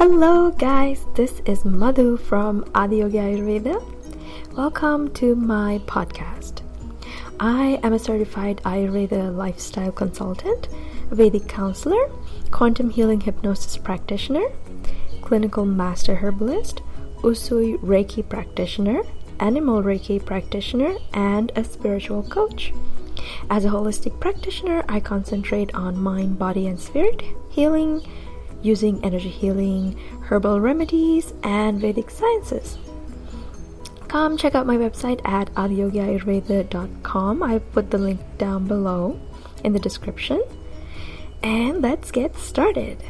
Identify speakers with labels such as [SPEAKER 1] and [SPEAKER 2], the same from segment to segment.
[SPEAKER 1] Hello guys, this is Madhu from Adiyogi Ayurveda. Welcome to my podcast. I am a certified Ayurveda lifestyle consultant, Vedic counselor, quantum healing hypnosis practitioner, clinical master herbalist, Usui Reiki practitioner, animal Reiki practitioner, and a spiritual coach. As a holistic practitioner, I concentrate on mind, body, and spirit healing, using energy healing, herbal remedies, and Vedic sciences. Come check out my website at adiyogiayurveda.com. I put the link down below in the description. And let's get started.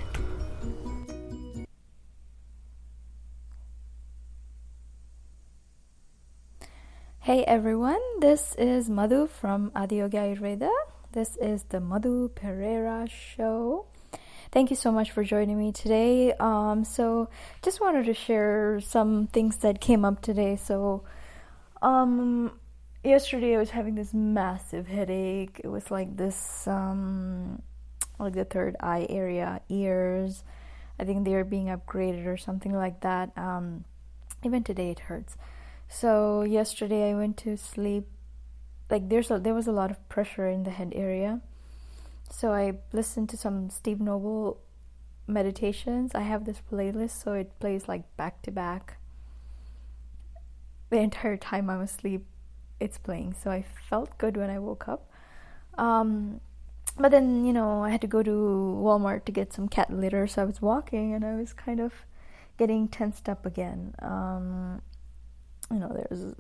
[SPEAKER 1] Hey everyone, this is Madhu from Adiyogi Ayurveda. This is the Madhu Pereira Show. Thank you so much for joining me today. So just wanted to share some things that came up today. So yesterday I was having this massive headache. It was like this, like the third eye area, ears. I think they are being upgraded or something like that. Even today it hurts. So yesterday I went to sleep. Like there was a lot of pressure in the head area. So I listened to some Steve Noble meditations. I have this playlist, so it plays like back to back. The entire time I'm asleep, it's playing. So I felt good when I woke up. But then, I had to go to Walmart to get some cat litter. So I was walking and I was kind of getting tensed up again. There's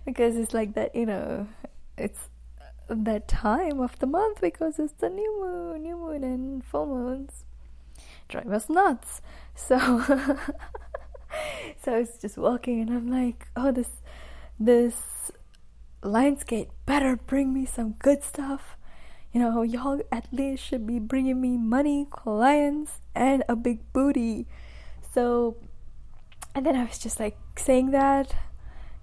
[SPEAKER 1] because it's like that, it's that time of the month because it's the new moon and full moons drive us nuts. So I was just walking and I'm like, oh, this Lionsgate better bring me some good stuff. Y'all at least should be bringing me money, clients, and a big booty. So, and then I was just like saying that,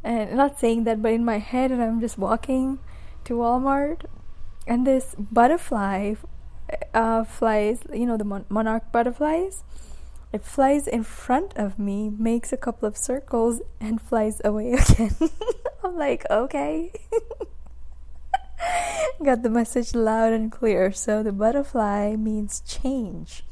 [SPEAKER 1] and not saying that, but in my head, and I'm just walking to Walmart, and this butterfly flies, the Monarch butterflies. It flies in front of me, makes a couple of circles, and flies away again. I'm like, okay. Got the message loud and clear. So the butterfly means change.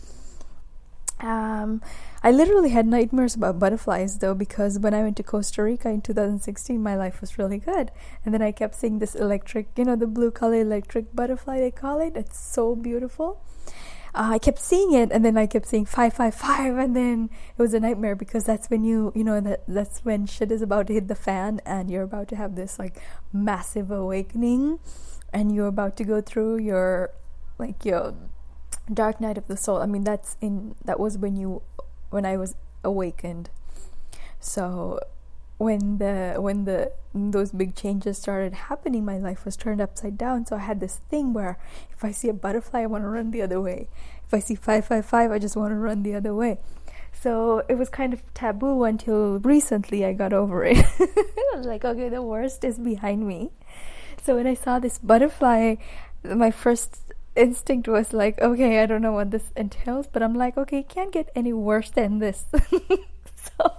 [SPEAKER 1] I literally had nightmares about butterflies though, because when I went to Costa Rica in 2016, my life was really good. And then I kept seeing this electric, the blue color electric butterfly they call it. It's so beautiful. I kept seeing it, and then I kept seeing 555, and then it was a nightmare because that's when that's when shit is about to hit the fan, and you're about to have this like massive awakening, and you're about to go through your dark night of the soul. I mean, that was when I was awakened. So when those big changes started happening, my life was turned upside down. So I had this thing where if I see a butterfly, I want to run the other way. If I see 555, I just want to run the other way. So it was kind of taboo until recently I got over it. I was like, okay, the worst is behind me. So when I saw this butterfly, my first instinct was like, okay, I don't know what this entails, but I'm like, okay, it can't get any worse than this. So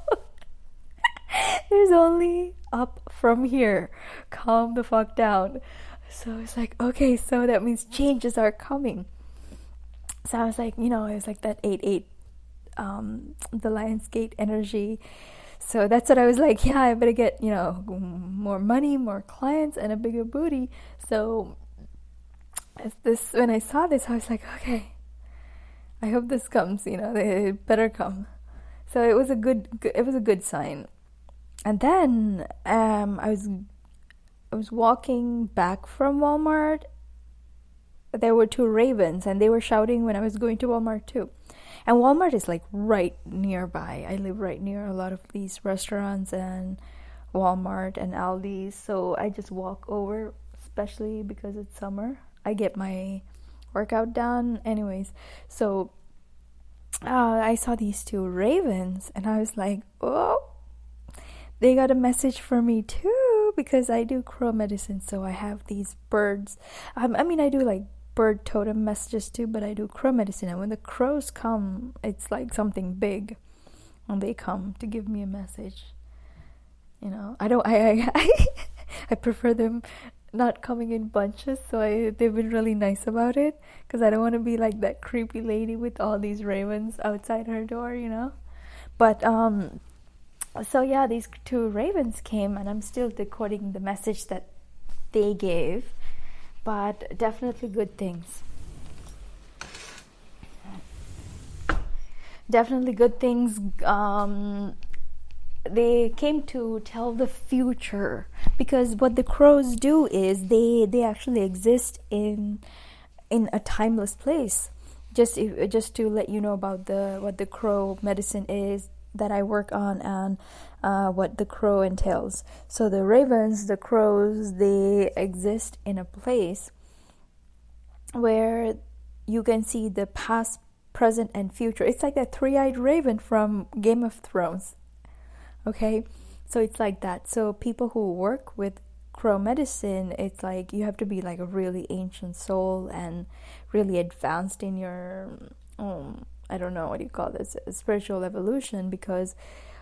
[SPEAKER 1] there's only up from here. Calm the fuck down. So it's like, okay, so that means changes are coming. So I was like, it was like that 8-8 the Lionsgate energy. So that's what I was like, yeah, I better get more money, more clients, and a bigger booty. So when I saw this, I was like, okay, I hope this comes, it better come. So it was a good sign. And then I was walking back from Walmart. There were two ravens, and they were shouting when I was going to Walmart too. And Walmart is like right nearby. I live right near a lot of these restaurants and Walmart and Aldi's. So I just walk over, especially because it's summer. I get my workout done anyways. So I saw these two ravens, and I was like, oh, they got a message for me too, because I do crow medicine. So I have these birds. I do like bird totem messages too, but I do crow medicine. And when the crows come, it's like something big when they come to give me a message. You know, I prefer them not coming in bunches, so they've been really nice about it, because I don't want to be like that creepy lady with all these ravens outside her door, you know. But so yeah, these two ravens came, and I'm still decoding the message that they gave, but definitely good things. Definitely good things. They came to tell the future, because what the crows do is they actually exist in a timeless place. Just to let you know about what the crow medicine is that I work on, and what the crow entails. So the ravens, the crows, they exist in a place where you can see the past, present, and future. It's like that three-eyed raven from Game of Thrones. Okay, so it's like that. So people who work with crow medicine, it's like you have to be like a really ancient soul and really advanced in your I don't know what you call this, spiritual evolution, because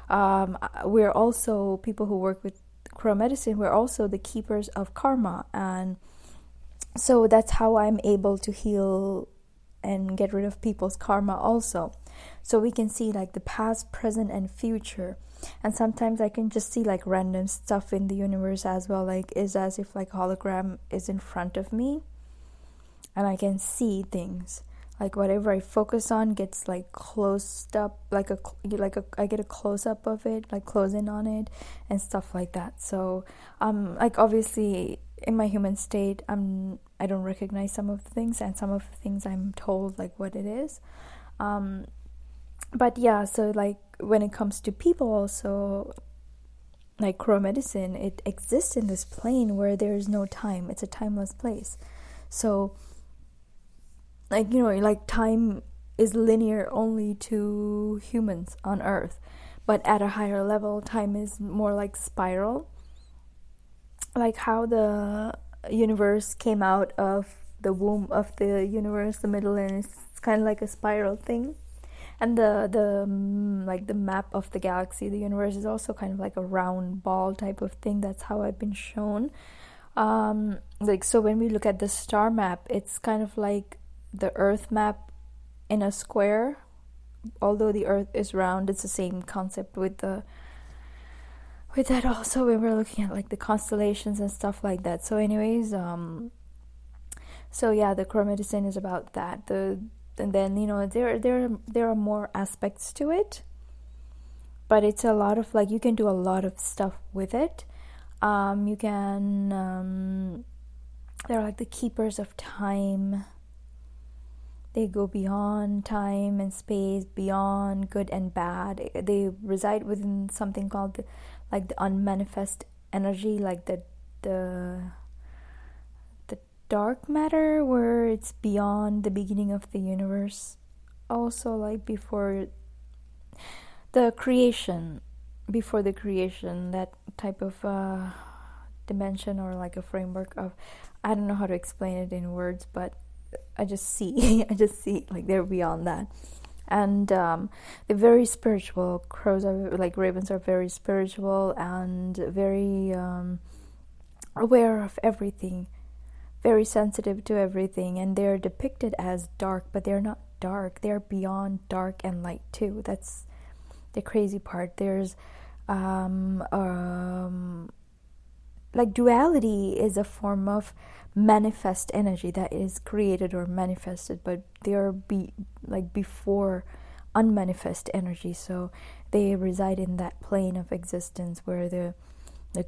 [SPEAKER 1] we're also, people who work with crow medicine, we're also the keepers of karma. And so that's how I'm able to heal and get rid of people's karma also. So we can see like the past, present, and future. And sometimes I can just see like random stuff in the universe as well, like it's as if like hologram is in front of me, and I can see things. Like whatever I focus on gets like closed up, I get a close up of it, like close in on it and stuff like that. So like obviously in my human state, I don't recognize some of the things, and some of the things I'm told like what it is. But yeah, so like when it comes to people also, like crow medicine, it exists in this plane where there is no time. It's a timeless place. So like, you know, like time is linear only to humans on Earth, but at a higher level, time is more like spiral. Like how the universe came out of the womb of the universe, the middle, and it's kind of like a spiral thing. And the like the map of the galaxy, the universe, is also kind of like a round ball type of thing. That's how I've been shown. Like, so when we look at the star map, it's kind of like the Earth map in a square. Although the Earth is round, it's the same concept with that also when we're looking at like the constellations and stuff like that. So anyways, so yeah, the crow medicine is about that. And then, you know, there are more aspects to it, but it's a lot of like, you can do a lot of stuff with it. You can they're like the keepers of time. They go beyond time and space, beyond good and bad. They reside within something called the unmanifest energy, like the dark matter, where it's beyond the beginning of the universe. Also, like before the creation, that type of dimension, or like a framework of, I don't know how to explain it in words, but I just see like they're beyond that. And they're very spiritual. Crows are like, ravens are very spiritual and very aware of everything, very sensitive to everything, and they're depicted as dark, but they're not dark. They're beyond dark and light too. That's the crazy part. There's like duality is a form of manifest energy that is created or manifested, but they are before unmanifest energy. So they reside in that plane of existence where the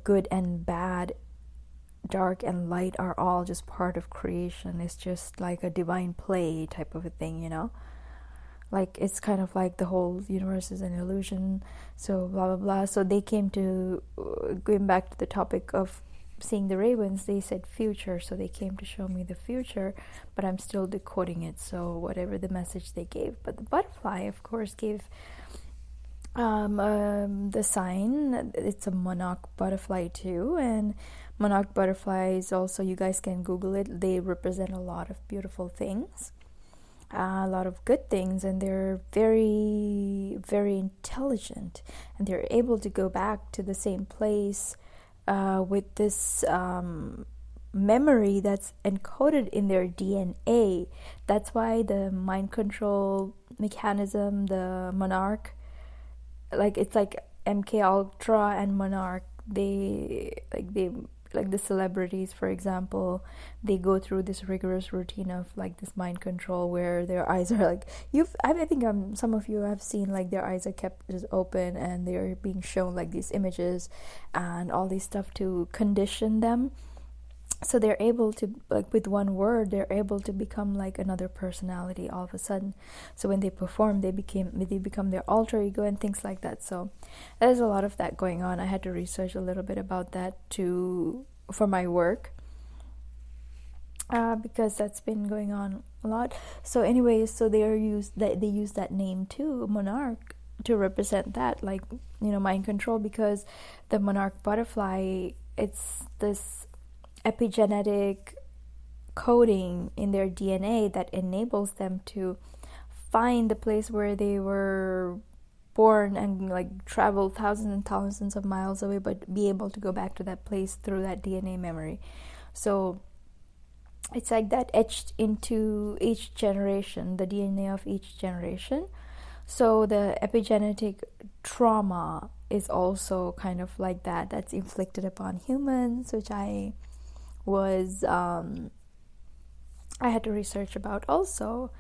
[SPEAKER 1] good and bad, dark and light are all just part of creation. It's just like a divine play type of a thing, you know. Like, it's kind of like the whole universe is an illusion, so blah blah blah. So they came to, going back to the topic of seeing the ravens, they said future, so they came to show me the future, but I'm still decoding it, so whatever the message they gave. But the butterfly, of course, gave the sign. It's a monarch butterfly too, and Monarch butterflies also, you guys can Google it. They represent a lot of beautiful things, a lot of good things, and they're very, very intelligent, and they're able to go back to the same place with this memory that's encoded in their DNA. That's why the mind control mechanism, the Monarch, like it's like MK Ultra and Monarch, they like the celebrities, for example, they go through this rigorous routine of like this mind control where their eyes are like, I think some of you have seen like their eyes are kept just open and they're being shown like these images and all these stuff to condition them. So they're able to, like, with one word, they're able to become like another personality all of a sudden. So when they perform, they become their alter ego and things like that. So there's a lot of that going on. I had to research a little bit about that for my work, because that's been going on a lot. So anyways, so they use that name too, Monarch, to represent that, like, mind control, because the Monarch butterfly, it's this epigenetic coding in their DNA that enables them to find the place where they were born and like travel thousands and thousands of miles away, but be able to go back to that place through that DNA memory. So it's like that etched into each generation, the DNA of each generation. So the epigenetic trauma is also kind of like that's inflicted upon humans, which I had to research about also,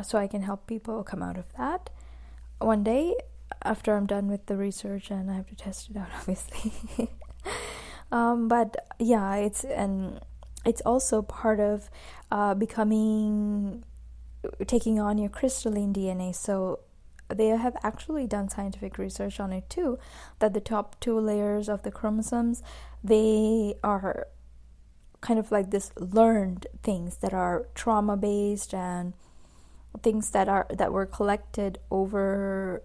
[SPEAKER 1] so I can help people come out of that one day after I'm done with the research, and I have to test it out, obviously. But yeah, it's also part of taking on your crystalline DNA. So they have actually done scientific research on it too, that the top 2 layers of the chromosomes, they are kind of like this learned things that are trauma based and things that were collected over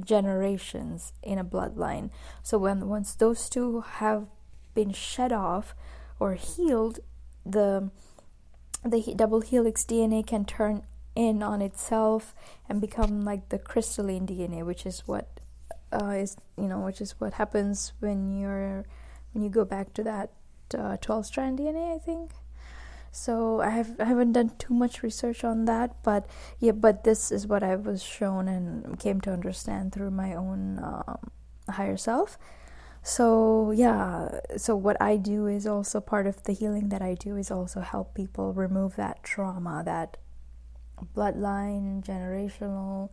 [SPEAKER 1] generations in a bloodline. So once those 2 have been shed off or healed, the double helix DNA can turn in on itself and become like the crystalline DNA, which is what happens when you go back to that 12-strand DNA, I think. So I haven't done too much research on that, but this is what I was shown and came to understand through my own higher self. So yeah, so what I do is also part of the healing that I do is also help people remove that trauma, that bloodline, generational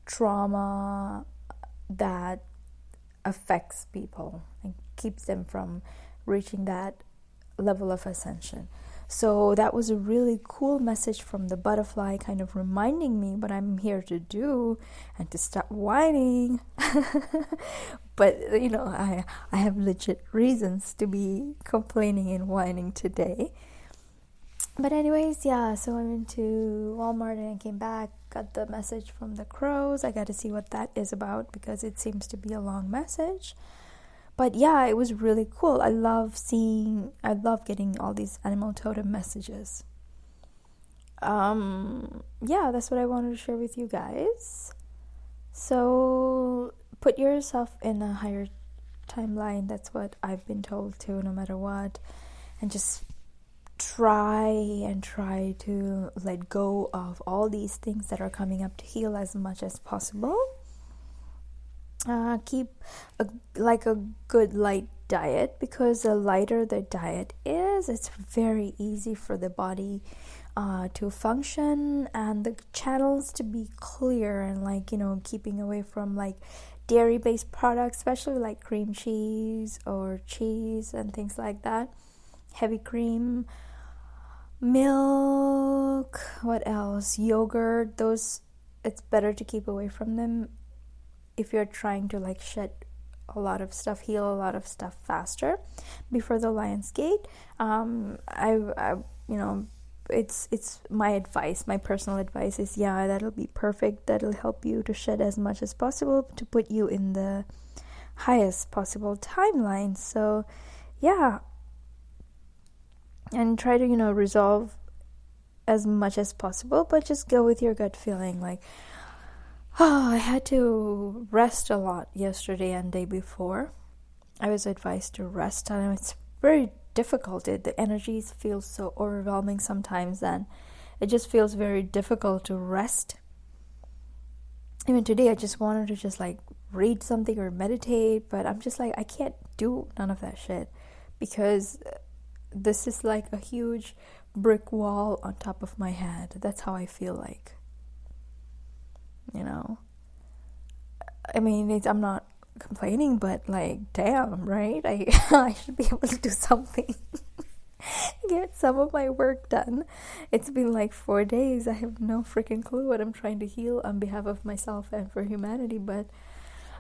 [SPEAKER 1] trauma that affects people and keeps them from reaching that level of ascension. So that was a really cool message from the butterfly, kind of reminding me what I'm here to do and to stop whining. But I have legit reasons to be complaining and whining today. But anyways, yeah, so I went to Walmart and I came back, got the message from the crows. I got to see what that is about because it seems to be a long message. But yeah, it was really cool. I love getting all these animal totem messages. Yeah, that's what I wanted to share with you guys. So put yourself in a higher timeline. That's what I've been told to, no matter what. And just try to let go of all these things that are coming up to heal as much as possible. Keep a good light diet, because the lighter the diet is, it's very easy for the body to function and the channels to be clear, and keeping away from dairy based products, especially like cream cheese or cheese and things like that, heavy cream, milk, what else, yogurt. Those, it's better to keep away from them if you're trying to shed a lot of stuff, heal a lot of stuff faster before the Lion's Gate. It's my advice, my personal advice is, that'll be perfect. That'll help you to shed as much as possible to put you in the highest possible timeline. So yeah, and try to, resolve as much as possible, but just go with your gut feeling. Like, I had to rest a lot yesterday and day before. I was advised to rest, and it's very difficult. The energies feel so overwhelming sometimes, and it just feels very difficult to rest. Even today, I just wanted to just like read something or meditate, but I'm just like, I can't do none of that shit because this is like a huge brick wall on top of my head. That's how I feel like. I mean, I'm not complaining, but like, damn, right? I should be able to do something. Get some of my work done. It's been like 4 days. I have no freaking clue what I'm trying to heal on behalf of myself and for humanity, but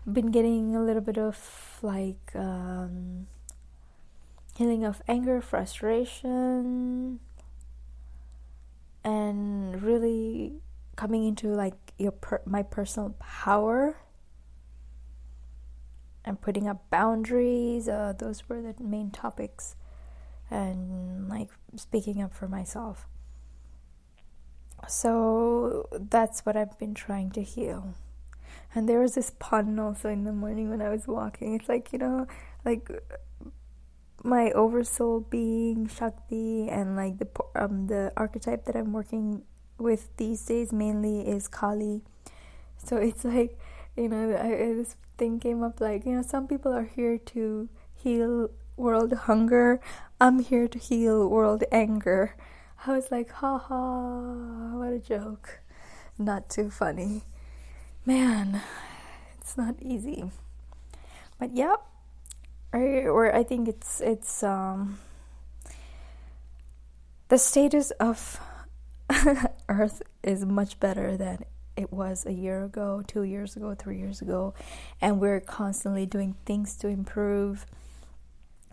[SPEAKER 1] I've been getting a little bit of like healing of anger, frustration, and really coming into like my personal power and putting up boundaries. Those were the main topics. And like speaking up for myself. So that's what I've been trying to heal. And there was this pun also in the morning when I was walking. It's like, like my oversoul being Shakti, and like the archetype that I'm working with these days mainly is Kali. So it's like, this thing came up like, some people are here to heal world hunger. I'm here to heal world anger. I was like, haha, what a joke. Not too funny. Man, it's not easy. But yeah, I think it's the status of Earth is much better than it was a year ago, 2 years ago, 3 years ago, and we're constantly doing things to improve.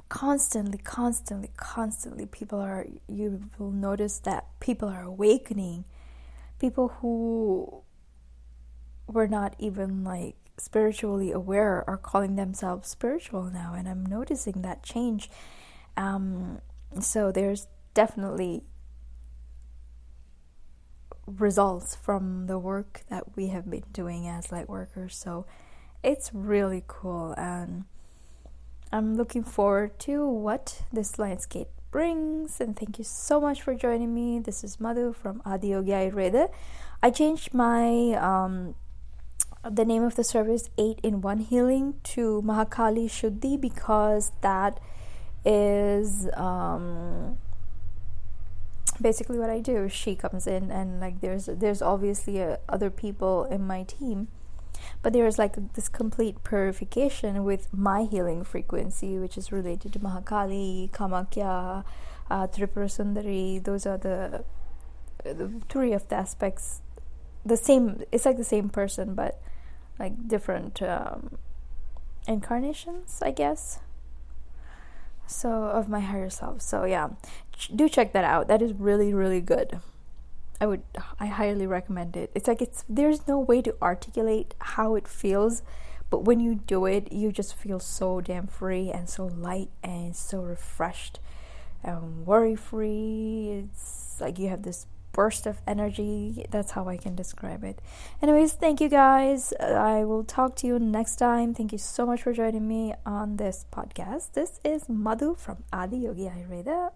[SPEAKER 1] Constantly, you will notice that people are awakening. People who were not even like spiritually aware are calling themselves spiritual now, and I'm noticing that change. So there's definitely results from the work that we have been doing as light workers. So it's really cool, and I'm looking forward to what this landscape brings. And thank you so much for joining me. This is Madhu from Adi Yogi Ayurveda. I changed my the name of the service 8-in-1 Healing to Mahakali Shuddhi, because that is basically what I do. She comes in, and like there's obviously other people in my team, but there's like this complete purification with my healing frequency, which is related to Mahakali, Kamakya, Tripura Sundari. Those are the three of the aspects. The same. It's like the same person, but like different incarnations, I guess. So of my higher self. So yeah, do check that out. That is really, really good. I highly recommend it. It's like there's no way to articulate how it feels, but when you do it, you just feel so damn free and so light and so refreshed and worry free. It's like you have this burst of energy. That's how I can describe it. Anyways, thank you guys. I will talk to you next time. Thank you so much for joining me on this podcast. This is Madhu from Adi Yogi Ayurveda.